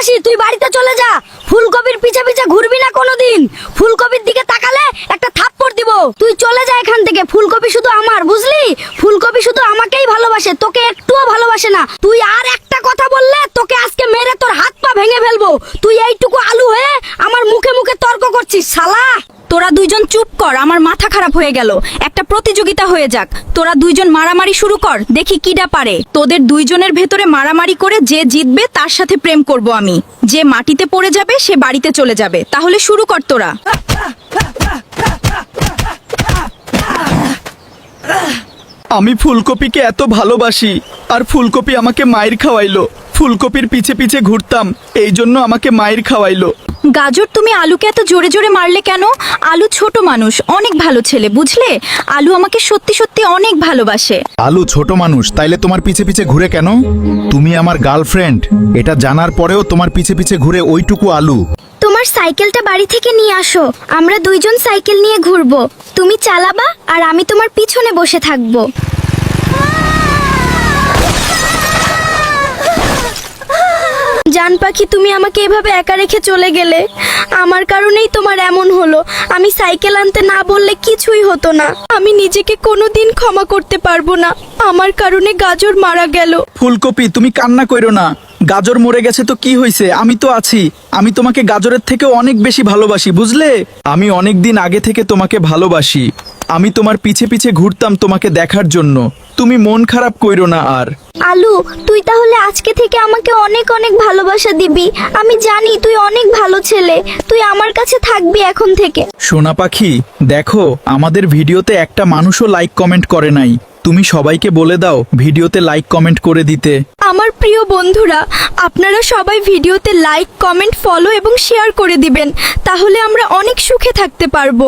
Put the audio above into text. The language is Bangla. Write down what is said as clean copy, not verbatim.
মাসি তুই বাড়িতে চলে যা। ফুলকপির পিছে পিছে ঘুরবি না কোনোদিন। ফুলকপির দিকে তাকালে একটা থাপ্পড় দিব। তুই চলে যা এখান থেকে। ফুলকপি শুধু আমার, বুঝলি? ফুলকপি শুধু আমাকেই ভালোবাসে, তোকে একটুও ভালোবাসে না। তুই আর একটা কথা বললে তোকে আজকে মেরে তোর হাত পা ভেঙে ফেলবো। তুই এইটুকু আলু হয়ে আমার মুখে মুখে তর্ক করছিস শালা। তোরা দুইজন চুপ কর, আমার মাথা খারাপ হয়ে গেল। একটা প্রতিযোগিতা হয়ে যাক, তোরা দুইজন মারামারি শুরু কর, দেখি কিডা পারে। তোদের দুইজনের ভেতরে মারামারি করে যে জিতবে তার সাথে প্রেম করব আমি। যে মাটিতে পড়ে যাবে সে বাড়িতে চলে যাবে। তাহলে শুরু কর তোরা। আমি ফুলকপিকে এত ভালোবাসি, আর ফুলকপি আমাকে মায়ের খাওয়াইলো। ফুলকপির পিছে পিছে ঘুরতাম, এই জন্য আমাকে মায়ের খাওয়াইলো। গাজর, তুমি আলুকে এত জোরে জোরে মারলে কেন? আলু ছোট মানুষ, অনেক ভালো ছেলে, বুঝলে? আলু আমাকে সত্যি সত্যি অনেক ভালোবাসে। আলু ছোট মানুষ, তাইলে তোমার পিছে পিছে ঘুরে কেন? তুমি আমার গার্লফ্রেন্ড, এটা জানার পরেও তোমার পিছে পিছে ঘুরে ওইটুকু আলু। তোমার সাইকেলটা বাড়ি থেকে নিয়ে আসো, আমরা দুইজন সাইকেল নিয়ে ঘুরবো। তুমি চালাবা আর আমি তোমার পিছনে বসে থাকবো। জান পাখি, তুমি আমাকে এভাবে একা রেখে চলে গেলে। আমার কারণেই তোমার এমন হলো। আমি সাইকেল আনতে না বললে কিছুই হতো না। আমি নিজেকে কোনোদিন ক্ষমা করতে পারবো না। আমার কারণে গাজর মারা গেল। ফুলকপি তুমি কান্না কইরো না। গাজর মরে গেছে তো কি হয়েছে, আমি তো আছি। আমি তোমাকে গাজরের থেকেও অনেক বেশি ভালোবাসি, বুঝলে? আমি অনেক দিন আগে থেকে তোমাকে ভালোবাসি। আমি তোমার পিছে পিছে ঘুরতাম তোমাকে দেখার জন্য। তুমি মন খারাপ কইরো না আর। আলু, তুই তাহলে আজকে থেকে আমাকে অনেক অনেক ভালোবাসা দিবি। আমি জানি তুই অনেক ভালো ছেলে। তুই আমার কাছে থাকবি এখন থেকে। সোনা পাখি, দেখো আমাদের ভিডিওতে একটা মানুষও লাইক কমেন্ট করে নাই। তুমি সবাইকে বলে দাও ভিডিওতে লাইক কমেন্ট করে দিতে। আমার প্রিয় বন্ধুরা, আপনারা সবাই ভিডিওতে লাইক, কমেন্ট, ফলো এবং শেয়ার করে দিবেন। তাহলে আমরা অনেক সুখে থাকতে পারবো।